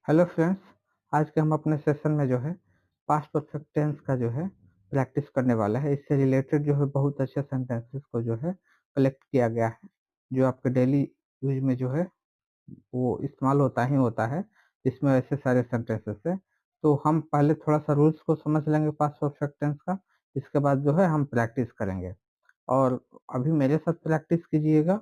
Hello friends, आज के हम अपने सेशन में जो है पास्ट परफेक्ट टेंस का जो है प्रैक्टिस करने वाला है। इससे रिलेटेड जो है बहुत अच्छे सेंटेंसेस को जो है कलेक्ट किया गया है, जो आपके डेली यूज में जो है वो इस्तेमाल होता ही होता है। इसमें ऐसे सारे सेंटेंसेस है, तो हम पहले थोड़ा सा रूल्स को समझ लेंगे पास्ट परफेक्ट टेंस का। इसके बाद जो है हम प्रैक्टिस करेंगे, और अभी मेरे साथ प्रैक्टिस कीजिएगा।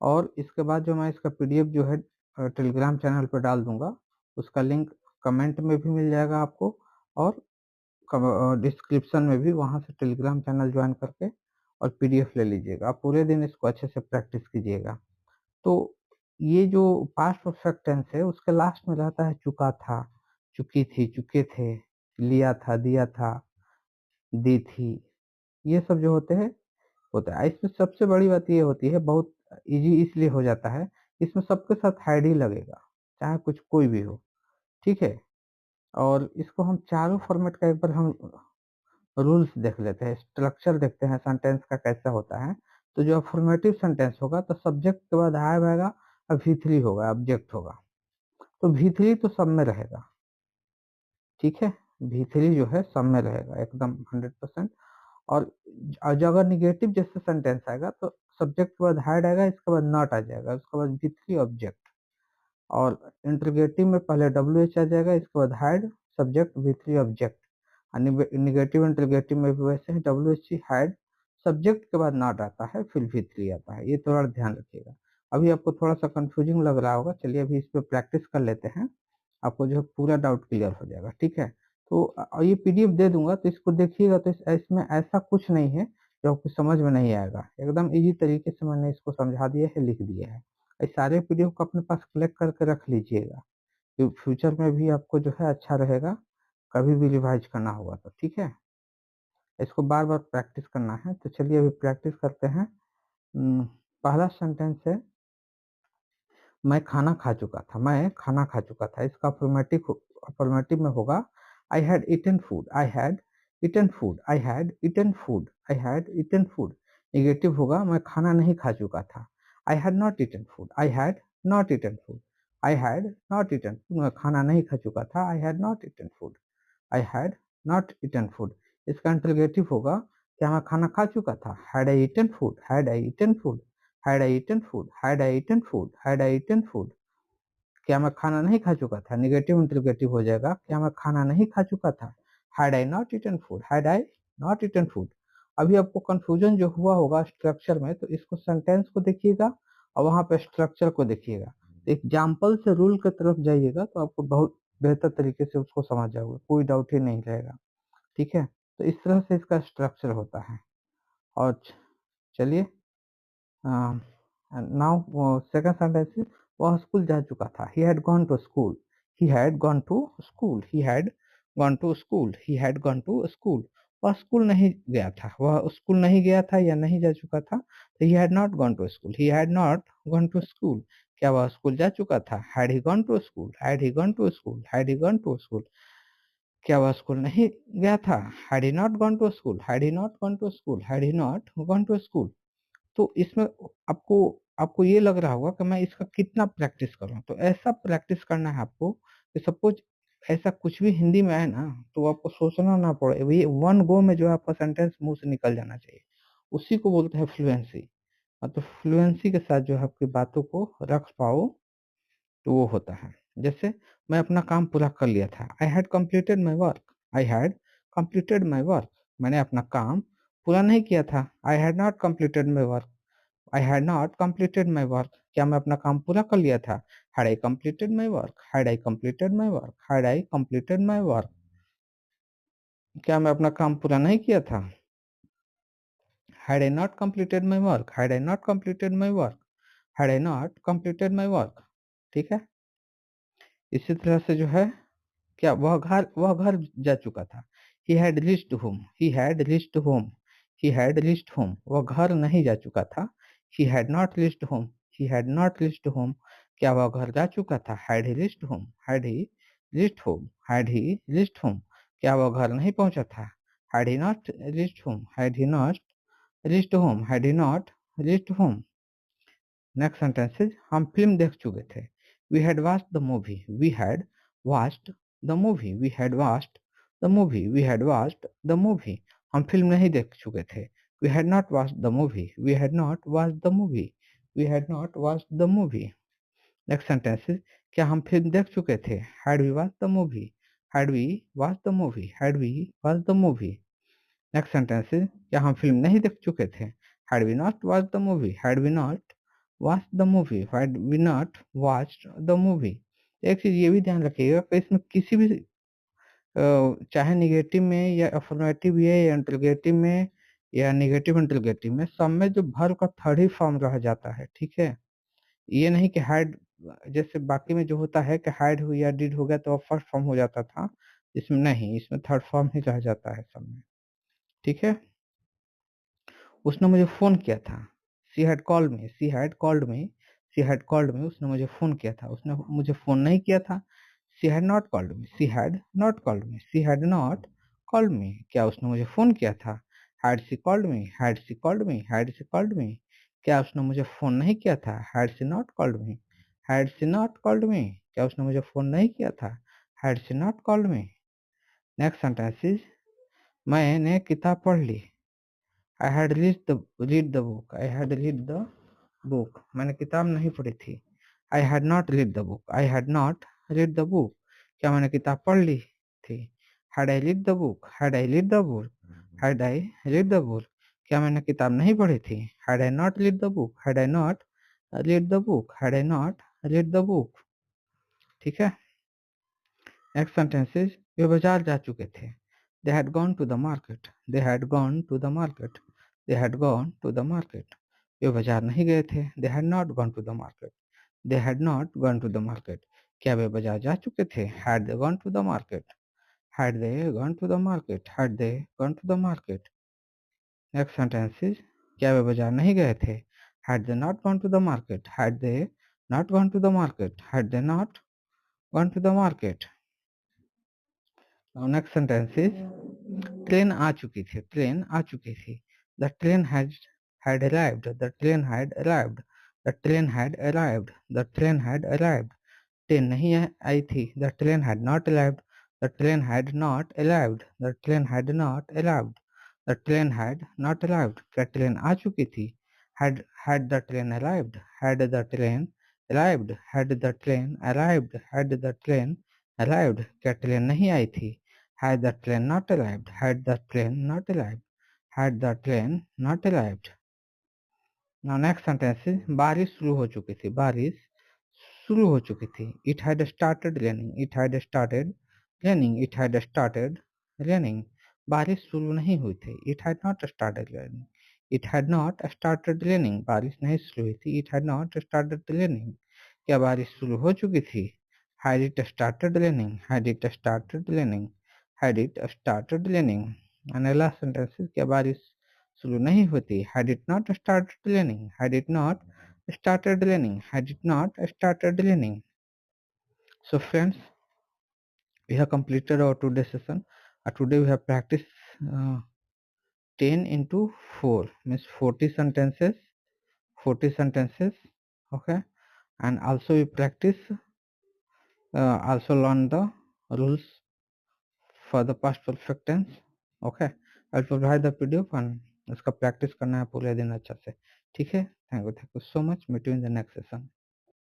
और इसके बाद जो मैं इसका पीडीएफ जो है टेलीग्राम चैनल पर डाल दूंगा। उसका लिंक कमेंट में भी मिल जाएगा आपको, और डिस्क्रिप्शन में भी। वहां से टेलीग्राम चैनल ज्वाइन करके और पीडीएफ ले लीजिएगा। आप पूरे दिन इसको अच्छे से प्रैक्टिस कीजिएगा। तो ये जो पास्ट परफेक्ट टेंस है, उसके लास्ट में रहता है चुका था, चुकी थी, चुके थे, लिया था, दिया था, दी थी। ये सब जो होता है। इसमें सबसे बड़ी बात ये होती है, बहुत इजी इसलिए हो जाता है, इसमें सबके साथ हाइड ही लगेगा, चाहे कुछ कोई भी हो। ठीक है। और इसको हम चारों फॉर्मेट का एक बार हम रूल्स देख लेते हैं, स्ट्रक्चर देखते हैं सेंटेंस का कैसा होता है। तो जो अफर्मेटिव सेंटेंस होगा तो सब्जेक्ट के बाद हाइव आएगा, और V3 होगा, ऑब्जेक्ट होगा। तो V3 तो सब में रहेगा। ठीक है। V3 जो है सब में रहेगा एकदम 100%। और जो अगर निगेटिव जैसे सेंटेंस आएगा तो सब्जेक्ट के बाद हाइड आएगा, इसके बाद नॉट आ जाएगा, उसके बाद V3 ऑब्जेक्ट। और इंटरोगेटिव में पहले WH आ जाएगा, इसके बाद hide, subject, V3 object. Negative interrogative में भी वैसे ही WH हाइड, सब्जेक्ट के बाद नॉट आता है, फिर V3 आता है। ये थोड़ा ध्यान रखिएगा। अभी आपको थोड़ा सा कंफ्यूजिंग लग रहा होगा, चलिए अभी इस पे प्रैक्टिस कर लेते हैं। आपको जो है पूरा डाउट क्लियर हो जाएगा। ठीक है। तो ये पीडीएफ दे दूंगा, तो इसको देखिएगा। तो इसमें ऐसा कुछ नहीं है जो आपको समझ में नहीं आएगा। एकदम इजी तरीके से मैंने इसको समझा दिया है, लिख दिया है। ये सारे पीडीएफ को अपने पास कलेक्ट करके रख लीजिएगा, तो फ्यूचर में भी आपको जो है अच्छा रहेगा, कभी भी रिवाइज करना होगा तो। ठीक है। इसको बार बार प्रैक्टिस करना है। तो चलिए अभी प्रैक्टिस करते हैं। पहला सेंटेंस है, मैं खाना खा चुका था। मैं खाना खा चुका था, इसका अफर्मेटिव में होगा I had eaten food, I had eaten food, I had eaten food, I had eaten food. Negative होगा मैं खाना नहीं खा चुका था, I had not eaten food, I had not eaten food, I had not eaten food. मैं खाना नहीं खा चुका था, I had not eaten food, I had not eaten food. इसका इंटरोगेटिव होगा, क्या मैं खाना खा चुका था, had I eaten food, had I eaten food, had I eaten food, had I eaten food, had I eaten food। क्या मैं खाना नहीं खा चुका था, निगेटिव इंटरोगेटिव हो जाएगा, क्या मैं खाना नहीं खा चुका था, had I not eaten food, had I not eaten food। अभी आपको कंफ्यूजन जो हुआ होगा स्ट्रक्चर में, तो इसको सेंटेंस को देखिएगा और वहां पे स्ट्रक्चर को देखिएगा। एग्जाम्पल से रूल की तरफ जाइएगा तो आपको बहुत बेहतर तरीके से उसको समझ जाओगे, कोई डाउट ही नहीं रहेगा। ठीक है। तो इस तरह से इसका स्ट्रक्चर होता है। और चलिए, नाउ सेकंड सेंटेंस, वह स्कूल जा चुका था। He had gone to school, he had gone to school, he had gone to school, he had gone to school. वह स्कूल नहीं गया था, वह स्कूल नहीं गया था या नहीं जा चुका था, तो he had not gone to school, he had not gone to school. क्या वह स्कूल जा चुका था, had he gone to school, had he gone to school, had he gone to school. क्या वह स्कूल नहीं गया था, had he not gone to school, had he not gone to school, had he not gone to school. तो इसमें आपको आपको ये लग रहा होगा कि मैं इसका कितना प्रैक्टिस करूं। तो ऐसा प्रैक्टिस करना है आपको कि सपोज ऐसा कुछ भी हिंदी में है ना, तो आपको सोचना ना पड़े, ये वन गो में जो है आपका सेंटेंस मुंह से निकल जाना चाहिए। उसी को बोलते हैं फ्लुएंसी। तो फ्लुएंसी के साथ जो है आपकी बातों को रख पाओ, तो वो होता है। जैसे मैं अपना काम पूरा कर लिया था, I had completed my work, I had completed my work. मैंने अपना काम पूरा नहीं किया था, I had not completed my work, I had not completed my work. क्या मैं अपना काम पूरा कर लिया था, had I completed my work, had I completed my work, had I completed my work. क्या मैं अपना काम पूरा नहीं किया था, had I not completed my work, had I not completed my work, had I not completed my work. ठीक है। इसी तरह से जो है, क्या वह घर जा चुका था, he had reached home, he had reached home, he had reached home. वह घर नहीं जा चुका था, he had not reached home, he had not reached home. क्या वह घर जा चुका था, had he reached home, had he reached home, had he reached home. क्या वह घर नहीं पहुंचा था, had he not reached home, had he not reached home, had he not reached home. Next sentences, हम फिल्म देख चुके थे, We had watched the movie. We had watched the movie. We had watched the movie. We had watched the movie. हम film नहीं देख चुके थे. We had not watched the movie. We had not watched the movie. We had not watched the movie. Next sentence is क्या हम film देख चुके थे? Had we watched the movie? Had we watched the movie? Had we watched the movie? Next sentence is क्या हम film नहीं देख चुके थे? Had we not watched the movie? Had we not watched the movie? Had we not watched the movie? एक चीज ये भी ध्यान रखिएगा कि इसमें किसी भी चाहे निगेटिव में या अफर्मेटिव है या इंटरोगेटिव में या नेगेटिव इंटरोगेटिव में, सब में जो वर्ब का थर्ड ही फॉर्म रह जाता है, ठीक है? ये नहीं कि हैड, जैसे बाकी में जो होता है कि हैड हो या डिड हो गया तो फर्स्ट फॉर्म हो जाता था, इसमें नहीं, इसमें थर्ड फॉर्म ही रह जाता है सब में, ठीक है? उसने मुझे फ़ोन किया था। She had called me, she had called me, she had called me, उसने मुझे फ़ोन किया था। उसने मुझे फ़ोन नहीं किया था। She had not called me, she had not called me, she had not called me. क्या उसने मुझे फ़ोन किया था? Had she called me, had she called me, had she called me. क्या उसने मुझे फ़ोन नहीं किया था? Had she not called me, had she not called me. क्या उसने मुझे फ़ोन नहीं किया था? Had she not called me. Next sentence is मैंने किताब पढ़ ली। I had read the book. I had read the book. मैंने किताब नहीं पढ़ी थी। I had not read the book. I had not read the book. क्या मैंने किताब पढ़ ली थी? Had I read the book? Had I read the book? Had I read the book? क्या मैंने किताब नहीं पढ़ी थी? Had I not read the book? Had I not read the book? Had I not read the book? ठीक है? Next sentence is way बाजार जा चुके थे। They had gone to the market, they had gone to the market, they had gone to the market. वे बाजार नहीं गए थे। They had not gone to the market, they had not gone to the market. क्या वे बाजार जा चुके थे? Had they gone to the market, had they gone to the market, had they gone to the market. Next sentence is क्या वे बाजार नहीं गए थे? Had they not gone to the market, had they not gone to the market, had they not gone to the market. Now next sentence is train आ चुकी थी, train आ चुकी थी। The train had arrived, the train had arrived, the train had arrived, the train had arrived। Train नहीं आई थी। The train had not arrived, the train had not arrived, the train had not arrived, the train had not arrived। क्या train आ चुकी थी? had the train arrived, had the train arrived, had the train arrived, had the train arrived। क्या train नहीं आई थी? Had the train not arrived, had the train not arrived, had the train not arrived। Now next sentence is बारिश शुरू हो चुकी थी, बारिश शुरू हो चुकी थी। It had started raining, it had started raining, it had started raining। बारिश शुरू नहीं हुई थी। It had not started raining, it had not started raining। बारिश नहीं शुरू हुई थी। It had not started raining। क्या बारिश शुरू हो चुकी थी? Had it started raining, had it started raining, had it started raining। And the last sentence is क्या बारिश शुरू नहीं होती। Had it not started raining, had it not started raining, had it not started raining। So friends, we have completed our today's session. Today we have practiced uh, 10 into 4 means 40 sentences, 40 sentences, okay? And also we practice also learn the rules for the past perfect tense, okay? I'll provide the PDF and इसका practice करना है पूरे दिन अच्छा से, ठीक है? Thank you so much, meet you in the next session.